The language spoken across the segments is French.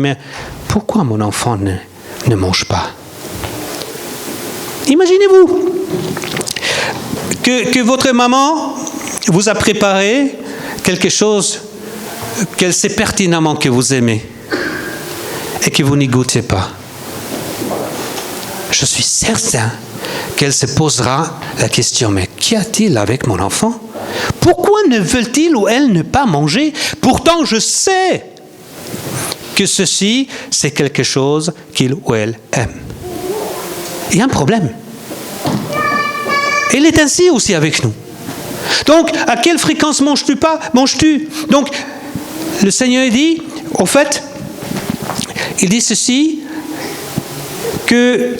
mais pourquoi mon enfant ne mange pas? Imaginez-vous que votre maman vous a préparé quelque chose qu'elle sait pertinemment que vous aimez et que vous n'y goûtez pas. Je suis certain qu'elle se posera la question, mais qu'y a-t-il avec mon enfant? Pourquoi ne veut-il ou elle ne pas manger? Pourtant, je sais que ceci, c'est quelque chose qu'il ou elle aime. Il y a un problème. Et il est ainsi aussi avec nous. Donc, à quelle fréquence manges-tu pas? Manges-tu? Donc, le Seigneur dit, au fait, il dit ceci, que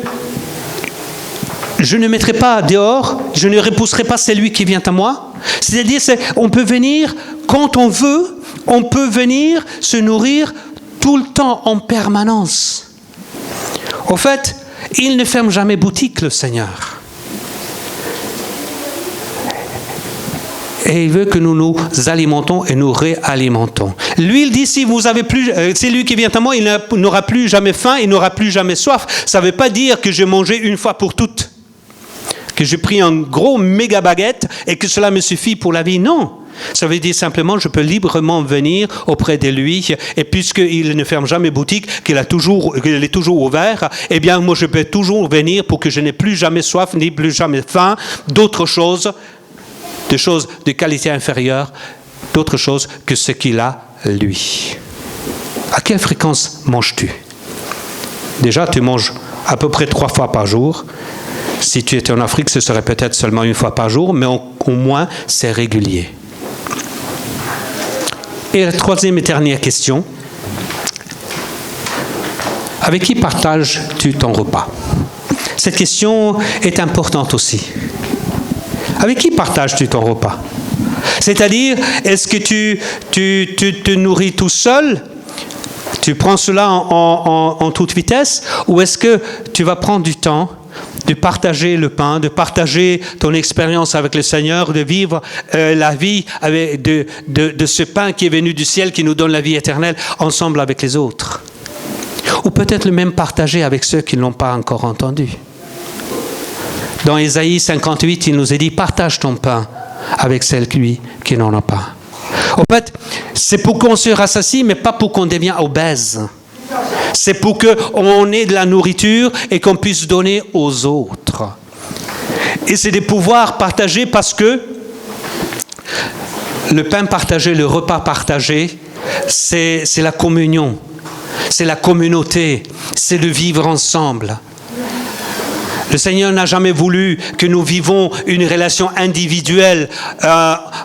je ne mettrai pas dehors, je ne repousserai pas celui qui vient à moi. C'est-à-dire, on peut venir quand on veut, on peut venir se nourrir tout le temps, en permanence. Au fait, il ne ferme jamais boutique, le Seigneur. Et il veut que nous nous alimentons et nous réalimentons. Lui, il dit, si vous avez plus, c'est lui qui vient à moi, il n'aura plus jamais faim, il n'aura plus jamais soif. Ça ne veut pas dire que j'ai mangé une fois pour toutes, que j'ai pris un gros méga baguette et que cela me suffit pour la vie. Non. Ça veut dire simplement, je peux librement venir auprès de lui, et puisqu'il ne ferme jamais boutique, qu'il est toujours ouvert, eh bien, moi, je peux toujours venir pour que je n'ai plus jamais soif, ni plus jamais faim, d'autres choses, de choses de qualité inférieure, d'autres choses que ce qu'il a, lui. À quelle fréquence manges-tu? Déjà, tu manges à peu près 3 fois par jour. Si tu étais en Afrique, ce serait peut-être seulement 1 fois par jour, mais au moins, c'est régulier. Et la troisième et dernière question. Avec qui partages-tu ton repas? Cette question est importante aussi. Avec qui partages-tu ton repas? C'est-à-dire, est-ce que tu te nourris tout seul? Tu prends cela en toute vitesse? Ou est-ce que tu vas prendre du temps de partager le pain, de partager ton expérience avec le Seigneur, de vivre la vie avec de ce pain qui est venu du ciel, qui nous donne la vie éternelle, ensemble avec les autres? Ou peut-être le même partager avec ceux qui ne l'ont pas encore entendu. Dans Ésaïe 58, il nous est dit, partage ton pain avec celui qui n'en a pas. En fait, c'est pour qu'on se rassasie, mais pas pour qu'on devienne obèse. C'est pour qu'on ait de la nourriture et qu'on puisse donner aux autres. Et c'est de pouvoir partager parce que le pain partagé, le repas partagé, c'est la communion, c'est la communauté, c'est de vivre ensemble. Le Seigneur n'a jamais voulu que nous vivons une relation individuelle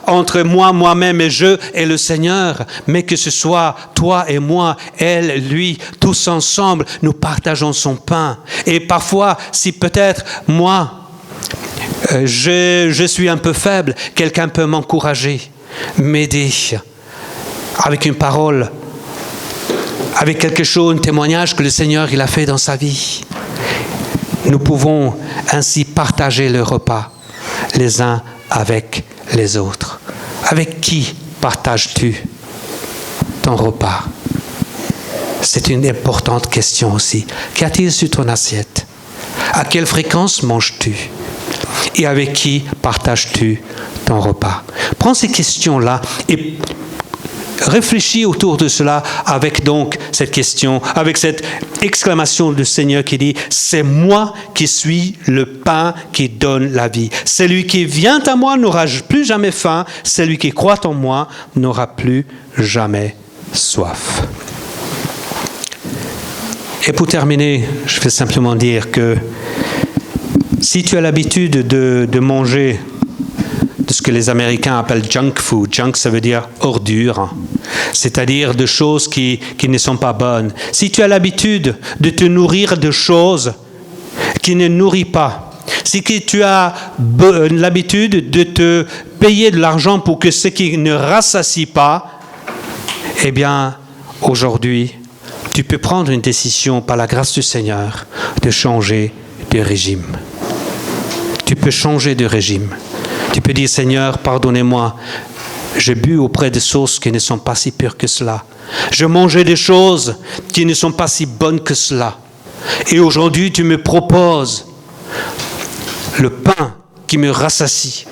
entre moi-même et je et le Seigneur, mais que ce soit toi et moi, elle, lui, tous ensemble, nous partageons son pain. Et parfois, si peut-être moi, je suis un peu faible, quelqu'un peut m'encourager, m'aider avec une parole, avec quelque chose, un témoignage que le Seigneur il a fait dans sa vie. Nous pouvons ainsi partager le repas les uns avec les autres. Avec qui partages-tu ton repas? C'est une importante question aussi. Qu'y a-t-il sur ton assiette? À quelle fréquence manges-tu? Et avec qui partages-tu ton repas? Prends ces questions-là et réfléchis autour de cela avec donc cette question, avec cette exclamation du Seigneur qui dit « C'est moi qui suis le pain qui donne la vie. Celui qui vient à moi n'aura plus jamais faim, celui qui croit en moi n'aura plus jamais soif. » Et pour terminer, je vais simplement dire que si tu as l'habitude de manger de ce que les Américains appellent junk food. Junk, ça veut dire ordure, c'est-à-dire de choses qui ne sont pas bonnes. Si tu as l'habitude de te nourrir de choses qui ne nourrissent pas, si tu as l'habitude de te payer de l'argent pour que ce qui ne rassasie pas, eh bien, aujourd'hui, tu peux prendre une décision par la grâce du Seigneur de changer de régime. Tu peux changer de régime. Tu peux dire, Seigneur, pardonnez-moi, Je bus auprès de sources qui ne sont pas si pures que cela. Je mangeais des choses qui ne sont pas si bonnes que cela. Et aujourd'hui, tu me proposes le pain qui me rassasie,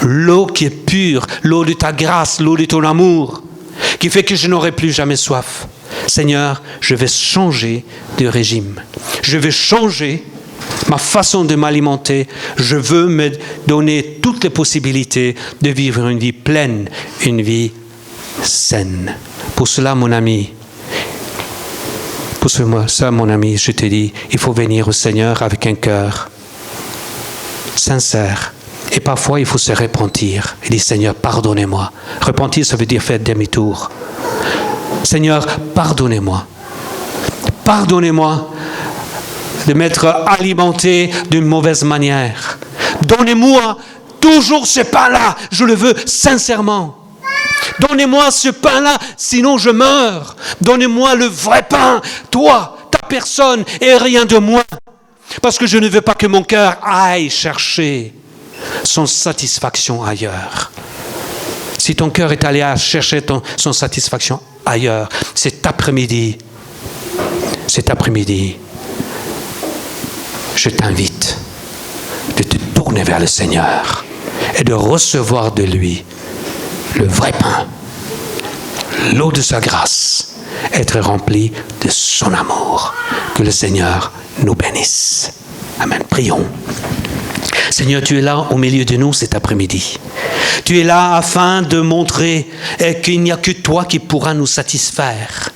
l'eau qui est pure, l'eau de ta grâce, l'eau de ton amour, qui fait que je n'aurai plus jamais soif. Seigneur, je vais changer de régime. Je vais changer ma façon de m'alimenter. Je veux me donner toutes les possibilités de vivre une vie pleine, une vie saine. Pour cela, mon ami, je te dis, il faut venir au Seigneur avec un cœur sincère. Et parfois, il faut se repentir. Il dit, Seigneur, pardonnez-moi. Repentir, ça veut dire faire demi-tour. Seigneur, pardonnez-moi. Pardonnez-moi de m'être alimenté d'une mauvaise manière. Donnez-moi toujours ce pain-là. Je le veux sincèrement. Donnez-moi ce pain-là, sinon je meurs. Donnez-moi le vrai pain, toi, ta personne et rien de moi. Parce que je ne veux pas que mon cœur aille chercher son satisfaction ailleurs. Si ton cœur est allé à chercher son satisfaction ailleurs, cet après-midi, je t'invite de te tourner vers le Seigneur et de recevoir de lui le vrai pain, l'eau de sa grâce, être rempli de son amour. Que le Seigneur nous bénisse. Amen. Prions. Seigneur, tu es là au milieu de nous cet après-midi. Tu es là afin de montrer qu'il n'y a que toi qui pourra nous satisfaire.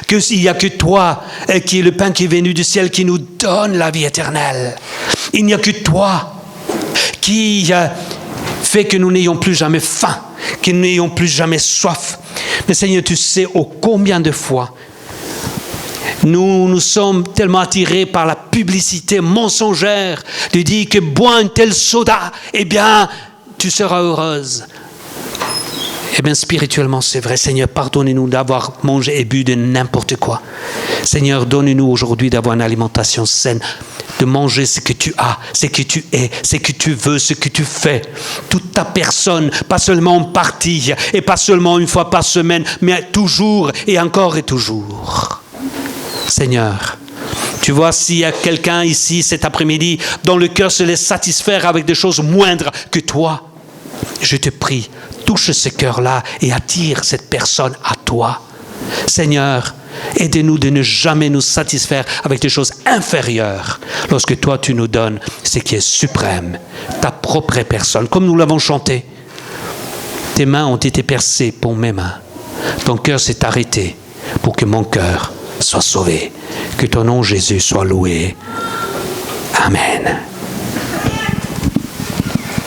Qu'il n'y a que toi qui est le pain qui est venu du ciel, qui nous donne la vie éternelle. Il n'y a que toi qui fait que nous n'ayons plus jamais faim, que nous n'ayons plus jamais soif. Mais Seigneur, tu sais combien de fois nous sommes tellement attirés par la publicité mensongère de dire que bois un tel soda, eh bien, tu seras heureuse. Eh bien, spirituellement, c'est vrai. Seigneur, pardonnez-nous d'avoir mangé et bu de n'importe quoi. Seigneur, donne-nous aujourd'hui d'avoir une alimentation saine, de manger ce que tu as, ce que tu es, ce que tu veux, ce que tu fais. Toute ta personne, pas seulement en partie, et pas seulement une fois par semaine, mais toujours et encore et toujours. Seigneur, tu vois s'il y a quelqu'un ici cet après-midi dont le cœur se laisse satisfaire avec des choses moindres que toi, je te prie, touche ce cœur-là et attire cette personne à toi. Seigneur, aide-nous de ne jamais nous satisfaire avec des choses inférieures lorsque toi tu nous donnes ce qui est suprême, ta propre personne, comme nous l'avons chanté. Tes mains ont été percées pour mes mains. Ton cœur s'est arrêté pour que mon cœur soit sauvé. Que ton nom, Jésus, soit loué. Amen.